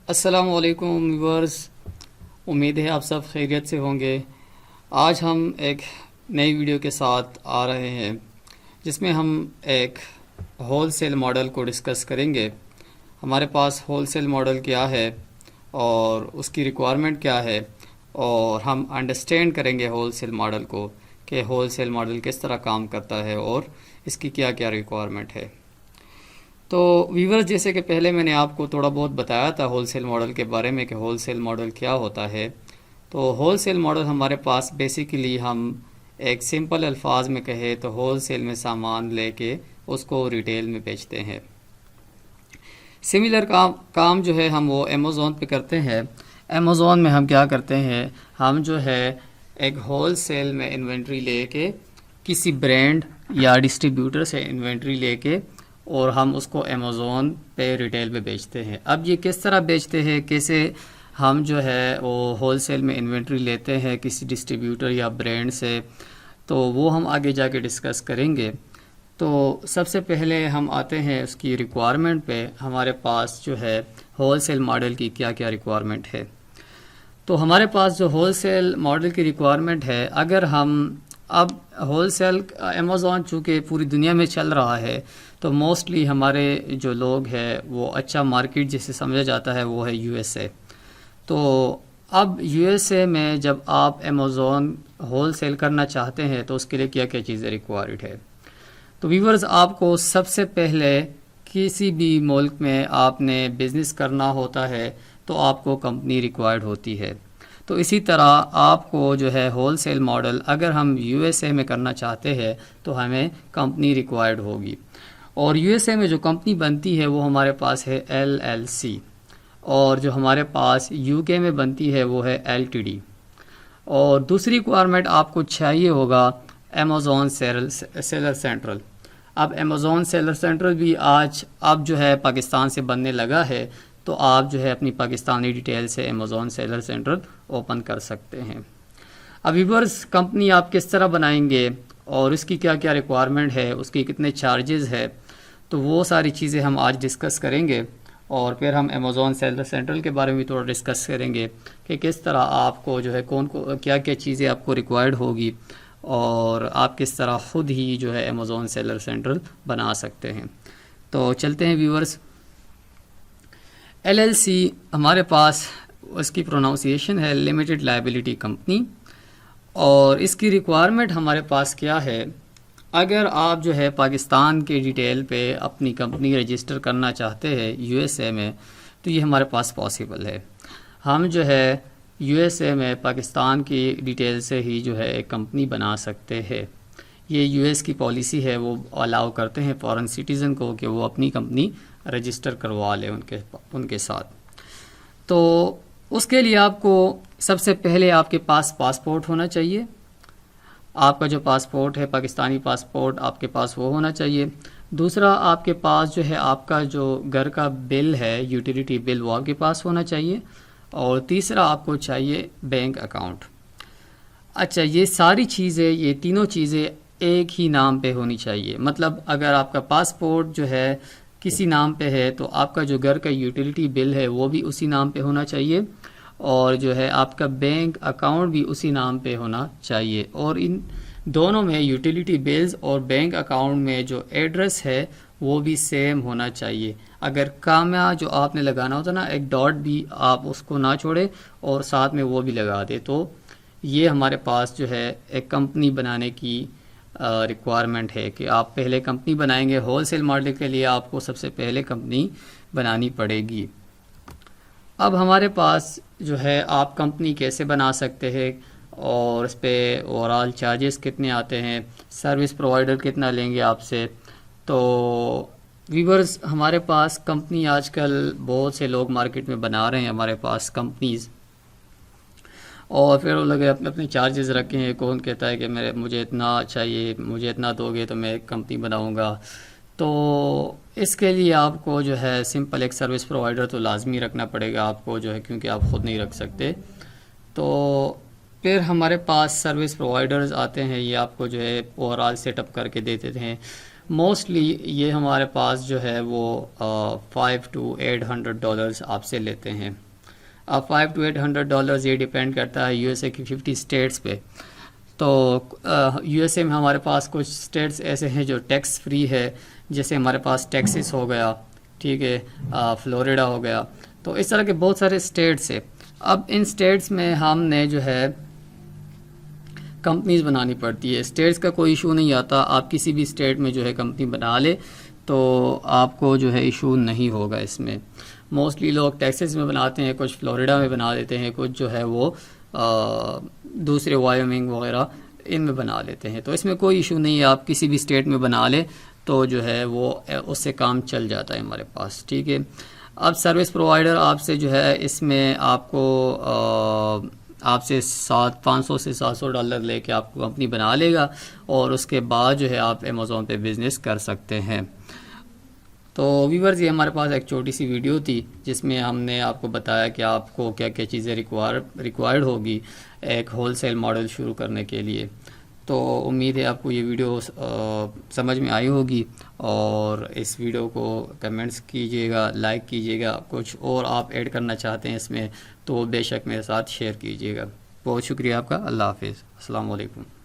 السلام علیکم ویورز، امید ہے آپ سب خیریت سے ہوں گے۔ آج ہم ایک نئی ویڈیو کے ساتھ آ رہے ہیں جس میں ہم ایک ہول سیل ماڈل کو ڈسکس کریں گے۔ ہمارے پاس ہول سیل ماڈل کیا ہے اور اس کی ریکوائرمنٹ کیا ہے، اور ہم انڈرسٹینڈ کریں گے ہول سیل ماڈل کو کہ ہول سیل ماڈل کس طرح کام کرتا ہے اور اس کی کیا کیا ریکوائرمنٹ ہے۔ تو ویور، جیسے کہ پہلے میں نے آپ کو تھوڑا بہت بتایا تھا ہول سیل ماڈل کے بارے میں کہ ہول سیل ماڈل کیا ہوتا ہے۔ تو ہول سیل ماڈل ہمارے پاس بیسیکلی ہم ایک سمپل الفاظ میں کہے تو ہول سیل میں سامان لے کے اس کو ریٹیل میں بیچتے ہیں۔ سملر کام جو ہے ہم وہ امیزون پہ کرتے ہیں۔ امیزون میں ہم کیا کرتے ہیں، ہم جو ہے ایک ہول سیل میں انوینٹری لے کے کسی برانڈ یا ڈسٹریبیوٹر سے انوینٹری لے کے اور ہم اس کو امیزون پہ ریٹیل پہ بیچتے ہیں۔ اب یہ کس طرح بیچتے ہیں، کیسے ہم جو ہے وہ ہول سیل میں انوینٹری لیتے ہیں کسی ڈسٹریبیوٹر یا برانڈ سے، تو وہ ہم آگے جا کے ڈسکس کریں گے۔ تو سب سے پہلے ہم آتے ہیں اس کی ریکوائرمنٹ پہ، ہمارے پاس جو ہے ہول سیل ماڈل کی کیا کیا ریکوائرمنٹ ہے۔ تو ہمارے پاس جو ہول سیل ماڈل کی ریکوائرمنٹ ہے، اگر ہم اب ہول سیل امیزون چونکہ پوری دنیا میں چل رہا ہے، تو موسٹلی ہمارے جو لوگ ہیں وہ اچھا مارکیٹ جسے سمجھا جاتا ہے وہ ہے یو ایس اے۔ تو اب یو ایس اے میں جب آپ امیزون ہول سیل کرنا چاہتے ہیں تو اس کے لیے کیا کیا چیزیں ریکوائرڈ ہے۔ تو ویورز، آپ کو سب سے پہلے کسی بھی ملک میں آپ نے بزنس کرنا ہوتا ہے تو آپ کو کمپنی ریکوائرڈ ہوتی ہے۔ تو اسی طرح آپ کو جو ہے ہول سیل ماڈل اگر ہم یو ایس اے میں کرنا چاہتے ہیں تو ہمیں کمپنی ریکوائرڈ ہوگی، اور یو ایس اے میں جو کمپنی بنتی ہے وہ ہمارے پاس ہے ایل ایل سی، اور جو ہمارے پاس یو کے میں بنتی ہے وہ ہے ایل ٹی ڈی۔ اور دوسری ریکوائرمنٹ آپ کو چاہیے ہوگا امیزون سیلر سینٹرل۔ اب امیزون سیلر سینٹرل بھی اب جو ہے پاکستان سے بننے لگا ہے، تو آپ جو ہے اپنی پاکستانی ڈیٹیل سے امیزون سیلر سینٹرل اوپن کر سکتے ہیں۔ اب ویورز، کمپنی آپ کس طرح بنائیں گے اور اس کی کیا کیا ریکوائرمنٹ ہے، اس کی کتنے چارجز ہے، تو وہ ساری چیزیں ہم آج ڈسکس کریں گے، اور پھر ہم امیزون سیلر سینٹرل کے بارے میں تھوڑا ڈسکس کریں گے کہ کس طرح آپ کو جو ہے کیا کیا چیزیں آپ کو ریکوائرڈ ہوگی، اور آپ کس طرح خود ہی جو ہے امیزون سیلر سینٹرل بنا سکتے ہیں۔ تو چلتے ہیں ویورز۔ ایل ایل سی ہمارے پاس اس کی پروناؤنسیشن ہے لمیٹڈ لائبلٹی کمپنی، اور اس کی ریکوائرمنٹ ہمارے پاس کیا ہے، اگر آپ جو ہے پاکستان کے ڈیٹیل پہ اپنی کمپنی رجسٹر کرنا چاہتے ہیں یو ایس اے میں، تو یہ ہمارے پاس پاسبل ہے۔ ہم جو ہے یو ایس اے میں پاکستان کی ڈیٹیل سے ہی جو ہے ایک کمپنی بنا سکتے ہیں۔ یہ یو ایس کی پالیسی ہے، وہ الاؤ کرتے ہیں فارن سٹیزن کو کہ وہ اپنی کمپنی رجسٹر کروا لیں ان کے ساتھ۔ تو اس کے لیے آپ کو سب سے پہلے آپ کے پاس پاسپورٹ ہونا چاہیے۔ آپ کا جو پاسپورٹ ہے پاکستانی پاسپورٹ آپ کے پاس وہ ہونا چاہیے۔ دوسرا، آپ کے پاس جو ہے آپ کا جو گھر کا بل ہے، یوٹیلیٹی بل، وہ آپ کے پاس ہونا چاہیے۔ اور تیسرا، آپ کو چاہیے بینک اکاؤنٹ۔ اچھا، یہ ساری چیزیں، یہ تینوں چیزیں ایک ہی نام پہ ہونی چاہیے۔ مطلب اگر آپ کا پاسپورٹ جو ہے کسی نام پہ ہے تو آپ کا جو گھر کا یوٹیلیٹی بل ہے وہ بھی اسی نام پہ ہونا چاہیے، اور جو ہے آپ کا بینک اکاؤنٹ بھی اسی نام پہ ہونا چاہیے۔ اور ان دونوں میں، یوٹیلیٹی بلز اور بینک اکاؤنٹ میں، جو ایڈریس ہے وہ بھی سیم ہونا چاہیے۔ اگر کاما جو آپ نے لگانا ہوتا نا، ایک ڈاٹ بھی آپ اس کو نہ چھوڑے اور ساتھ میں وہ بھی لگا دے، تو یہ ہمارے پاس جو ہے ایک کمپنی بنانے کی ریکوائرمنٹ ہے کہ آپ پہلے کمپنی بنائیں گے۔ ہول سیل ماڈل کے لیے آپ کو سب سے پہلے کمپنی بنانی پڑے گی۔ اب ہمارے پاس جو ہے آپ کمپنی کیسے بنا سکتے ہیں، اور اس پہ اوورال چارجز کتنے آتے ہیں، سروس پرووائڈر کتنا لیں گے آپ سے۔ تو ویورز، ہمارے پاس کمپنی آج کل بہت سے لوگ مارکیٹ میں بنا رہے ہیں ہمارے پاس کمپنیز، اور پھر وہ لوگ اپنے چارجز رکھے ہیں۔ کون کہتا ہے کہ مجھے اتنا چاہیے، مجھے اتنا دو گے تو میں ایک کمپنی بناؤں گا۔ تو اس کے لیے آپ کو جو ہے سمپل ایک سروس پرووائڈر تو لازمی رکھنا پڑے گا آپ کو، جو ہے کیونکہ آپ خود نہیں رکھ سکتے۔ تو پھر ہمارے پاس سروس پرووائڈرز آتے ہیں، یہ آپ کو جو ہے اوورال سیٹ اپ کر کے دیتے ہیں۔ موسٹلی یہ ہمارے پاس جو ہے وہ $500 to $800 آپ سے لیتے ہیں. اب $500 to $800 یہ ڈیپینڈ کرتا ہے یو ایس اے کی 50 اسٹیٹس پہ. تو یو ایس اے میں ہمارے پاس کچھ اسٹیٹس ایسے ہیں جو ٹیکس فری ہے، جیسے ہمارے پاس ٹیکسس ہو گیا، ٹھیک ہے، فلوریڈا ہو گیا. تو اس طرح کے بہت سارے اسٹیٹس ہیں. اب ان اسٹیٹس میں ہم نے جو ہے کمپنیز بنانی پڑتی ہے. اسٹیٹس کا کوئی ایشو نہیں آتا، آپ کسی بھی اسٹیٹ میں جو ہے کمپنی بنا لے تو آپ کو جو ہے ایشو نہیں ہوگا. اس میں موسٹلی لوگ ٹیکسس میں بناتے ہیں، کچھ فلوریڈا میں بنا دیتے ہیں، کچھ جو ہے وہ دوسرے وائیومنگ وغیرہ ان میں بنا لیتے ہیں. تو اس میں کوئی ایشو نہیں ہے، آپ کسی بھی اسٹیٹ میں بنا لیں تو جو ہے وہ اس سے کام چل جاتا ہے ہمارے پاس، ٹھیک ہے. اب سروس پرووائڈر آپ سے جو ہے اس میں آپ کو آپ سے $500 سے $700 لے کے آپ کو کمپنی بنا لے گا، اور اس کے بعد جو ہے آپ امیزون پہ بزنس کر سکتے ہیں. تو ویورز یہ ہمارے پاس ایک چھوٹی سی ویڈیو تھی جس میں ہم نے آپ کو بتایا کہ آپ کو کیا کیا چیزیں ریکوائرڈ ہوگی ایک ہول سیل ماڈل شروع کرنے کے لیے. تو امید ہے آپ کو یہ ویڈیو سمجھ میں آئی ہوگی، اور اس ویڈیو کو کمنٹس کیجیے گا، لائک کیجیے گا. کچھ اور آپ ایڈ کرنا چاہتے ہیں اس میں تو بے شک میرے ساتھ شیئر کیجیے گا. بہت شکریہ آپ کا. اللہ حافظ. السلام علیکم.